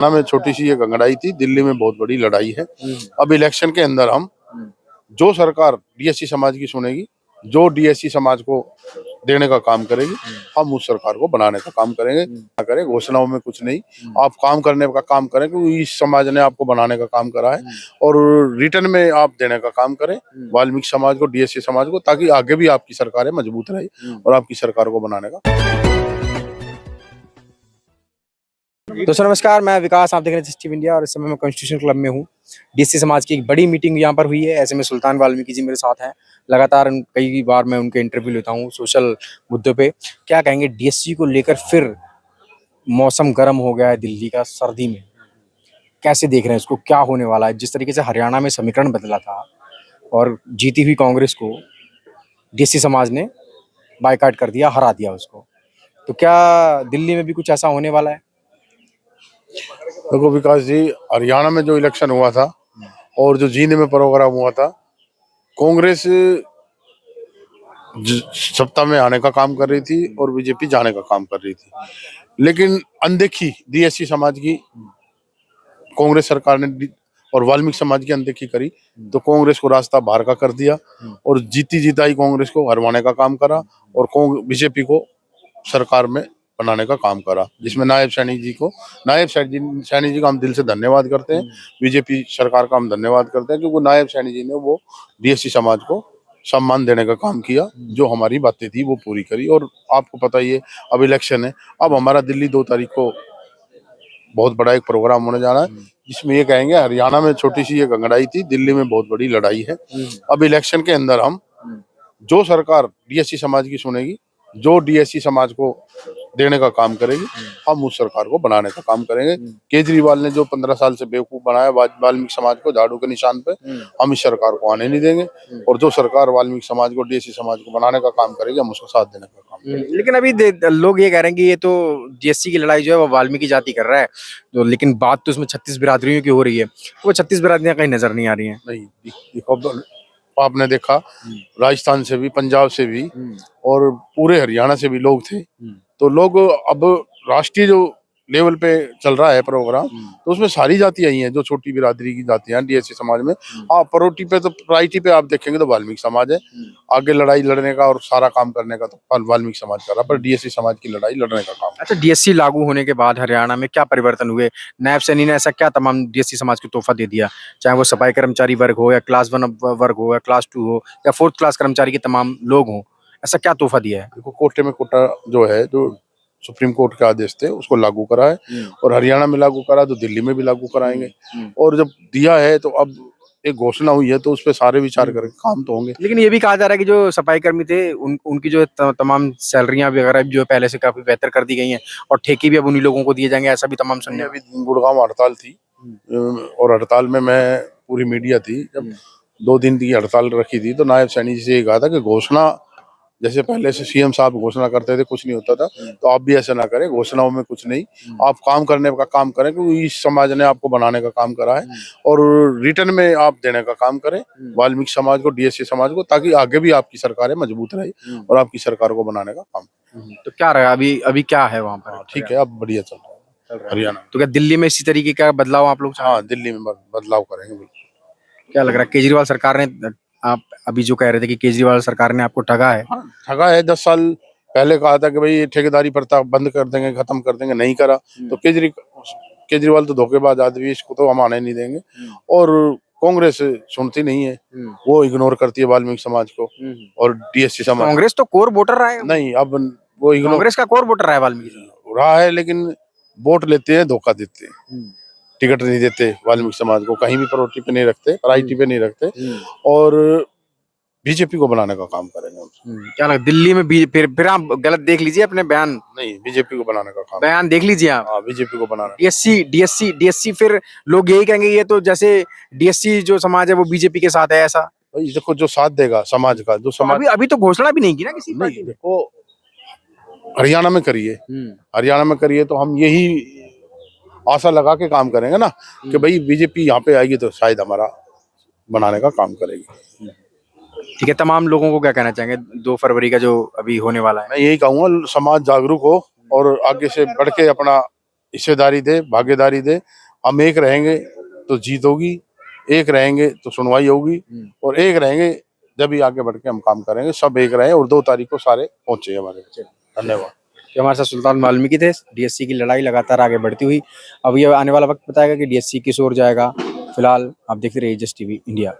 में छोटी सी एक अंगड़ाई थी, दिल्ली में बहुत बड़ी लड़ाई है। अब इलेक्शन के अंदर हम जो सरकार डीएससी समाज की सुनेगी, जो डीएससी समाज को देने का काम करेगी, हम उस सरकार को बनाने का काम करेंगे। ना करें घोषणाओं में कुछ नहीं, आप काम करने का काम करें, क्योंकि इस समाज ने आपको बनाने का काम करा है और रिटर्न में आप देने का काम करें वाल्मीकि समाज को, डीएससी समाज को, ताकि आगे भी आपकी सरकारें मजबूत रहे और आपकी सरकार को बनाने का। दोस्तों नमस्कार, मैं विकास, आप देख रहे हैं टीवी इंडिया और इस समय मैं कॉन्स्टिट्यूशन क्लब में हूँ। डीएससी समाज की एक बड़ी मीटिंग यहाँ पर हुई है। ऐसे में सुल्तान वाल्मीकि जी मेरे साथ हैं। लगातार कई बार मैं उनके इंटरव्यू लेता हूँ सोशल मुद्दों पे। क्या कहेंगे डीएससी को लेकर? फिर मौसम गर्म हो गया है दिल्ली का सर्दी में, कैसे देख रहे हैं इसको? क्या होने वाला है? जिस तरीके से हरियाणा में समीकरण बदला था और जीती हुई कांग्रेस को डीएससी समाज ने बायकॉट कर दिया, हरा दिया उसको, तो क्या दिल्ली में भी कुछ ऐसा होने वाला है? देखो विकास जी, हरियाणा में जो इलेक्शन हुआ था और जो जींद में प्रोग्राम हुआ था, कांग्रेस सत्ता में आने का काम कर रही थी और बीजेपी जाने का काम कर रही थी, लेकिन अनदेखी डीएससी समाज की कांग्रेस सरकार ने और वाल्मीकि समाज की अनदेखी करी, तो कांग्रेस को रास्ता बाहर का कर दिया और जीती जिताई कांग्रेस को हरवाने का काम करा और बीजेपी को सरकार में बनाने का काम करा, जिसमें नायब सैनी जी का हम दिल से धन्यवाद करते हैं। बीजेपी सरकार का हम धन्यवाद करते हैं, क्योंकि नायब सैनी जी ने वो डीएससी समाज को सम्मान देने का काम किया, जो हमारी बातें थी वो पूरी करी। और आपको पता ही है, अब इलेक्शन है, अब हमारा दिल्ली 2 तारीख को बहुत बड़ा एक प्रोग्राम होने जा रहा है, जिसमें ये कहेंगे हरियाणा में छोटी सी एक अंगड़ाई थी, दिल्ली में बहुत बड़ी लड़ाई है। अब इलेक्शन के अंदर हम जो सरकार डीएससी समाज की सुनेगी, जो डीएससी समाज को देने का काम करेगी, हम उस सरकार को बनाने का काम करेंगे। केजरीवाल ने जो 15 साल से बेवकूफ बनाया वाल्मीकि समाज को झाड़ू के निशान पे, हम इस सरकार को आने नहीं देंगे और जो सरकार वाल्मीकि समाज को, डीएससी समाज को बनाने का काम करेगी, हम उसको साथ देने का काम करेंगे। लेकिन अभी लोग ये कह रहे हैं कि ये तो डीएससी की लड़ाई जो है वो वाल्मीकि जाति कर रहा है, तो लेकिन बात तो उसमें 36 बिरादरियों की हो रही है। वो 36 बिरादरियां कहीं नजर नहीं आ रही हैं। नहीं, देखो आपने देखा, राजस्थान से भी, पंजाब से भी और पूरे हरियाणा से भी लोग थे, तो लोग अब राष्ट्रीय जो लेवल पे चल रहा है प्रोग्राम, तो उसमें सारी जातियां आई हैं, जो छोटी बिरादरी की जातियां डीएससी समाज में। हाँ, प्रायोरिटी पे तो प्रायोरिटी पे आप देखेंगे तो वाल्मीकि समाज है, आगे लड़ाई लड़ने का और सारा काम करने का तो वाल्मीकि समाज कर रहा, पर डीएससी समाज की लड़ाई लड़ने का काम। अच्छा, डीएससी लागू होने के बाद हरियाणा में क्या परिवर्तन हुए? नायब सैनी ने ऐसा क्या तमाम डीएससी समाज को तोहफा दे दिया? चाहे वो सफाई कर्मचारी वर्ग हो या क्लास 1 वर्ग हो या क्लास 2 हो या 4th क्लास कर्मचारी के तमाम लोग हों, ऐसा क्या तोहफा दिया है? देखो, कोटे में कोटा जो है, जो सुप्रीम कोर्ट के आदेश थे, उसको लागू करा है और हरियाणा में लागू करा, तो दिल्ली में भी लागू कराएंगे। और जब दिया है तो अब एक घोषणा हुई है, तो उस पर सारे विचार करके काम तो होंगे। लेकिन ये भी कहा जा रहा है कि जो सफाई कर्मी थे उनकी जो तमाम सैलरियां वगैरह जो है पहले से काफी बेहतर कर दी गई हैं और ठेके भी अब उन्हीं लोगों को दिए जाएंगे, ऐसा भी तमाम सुनने। अभी गुड़गांव हड़ताल थी और हड़ताल में मैं, पूरी मीडिया थी, जब 2 दिन की हड़ताल रखी थी, तो नायब सैनी जी से ये कहा था कि घोषणा जैसे पहले से सीएम साहब घोषणा करते थे, कुछ नहीं होता था, तो आप भी ऐसा ना करें, घोषणाओं में कुछ नहीं, आप काम करने का काम करें, क्योंकि इस समाज ने आपको बनाने का काम करा है और रिटर्न में आप देने का काम करें वाल्मीकि समाज को, डीएससी समाज को, ताकि आगे भी आपकी सरकारें मजबूत रहे और आपकी सरकार को बनाने का काम। तो क्या रहा अभी क्या है वहाँ पर? ठीक है, अब बढ़िया चल रहा है हरियाणा। तो क्या दिल्ली में इसी तरीके का बदलाव आप लोग? हाँ, दिल्ली में बदलाव करेंगे बिल्कुल। क्या लग रहा है केजरीवाल सरकार ने, आप अभी जो कह रहे थे कि केजरीवाल सरकार ने आपको ठगा है? हाँ, ठगा है। 10 साल पहले कहा था कि भाई ये ठेकेदारी प्रथा बंद कर देंगे, खत्म कर देंगे, नहीं करा, तो केजरीवाल तो धोखेबाज आदमी, इसको तो हम आने नहीं देंगे। और कांग्रेस सुनती नहीं है, वो इग्नोर करती है वाल्मीकि समाज को और डीएससी समाज। कांग्रेस तो कोर वोटर रहा है। नहीं, अब वो कांग्रेस का कोर वोटर रहा है वाल्मीकि रहा है, लेकिन वोट लेते हैं, धोखा देते हैं, टिकट नहीं देते वाल्मीकि समाज को, कहीं भी प्रायोरिटी पे नहीं रखते, प्रायोरिटी पे नहीं रखते और बीजेपी को बनाने का काम करेंगे। क्या लगा दिल्ली में फिर आप गलत देख लीजिए अपने बयान। नहीं, बीजेपी को बनाने का काम, बयान देख लीजिए आप। हाँ, बीजेपी को बनाना। डीएससी फिर लोग यही कहेंगे ये तो जैसे डीएससी जो समाज है वो बीजेपी के साथ है, ऐसा? भाई देखो, जो साथ देगा समाज का, जो समाज अभी तो घोषणा भी नहीं की ना किसी पार्टी ने। देखो, हरियाणा में करिए, हरियाणा में करिए, तो हम यही आशा लगा के काम करेंगे ना कि भाई बीजेपी यहाँ पे आएगी तो शायद हमारा बनाने का काम करेगी। ठीक है, तमाम लोगों को क्या कहना चाहेंगे 2 फरवरी का जो अभी होने वाला है? मैं यही कहूँगा, समाज जागरूक हो और आगे से बढ़ के अपना हिस्सेदारी दे, भागीदारी दे। हम एक रहेंगे तो जीत होगी, एक रहेंगे तो सुनवाई होगी, और एक रहेंगे जब भी आगे बढ़ के हम काम करेंगे। सब एक रहे और 2 तारीख को सारे पहुंचे हमारे। धन्यवाद। जो हमारे साथ सुल्तान वाल्मीकि थे। डीएससी की लड़ाई लगातार आगे बढ़ती हुई, अब ये आने वाला वक्त बताएगा कि डीएससी किस ओर जाएगा। फिलहाल आप देखते रहिए जस्ट टीवी इंडिया।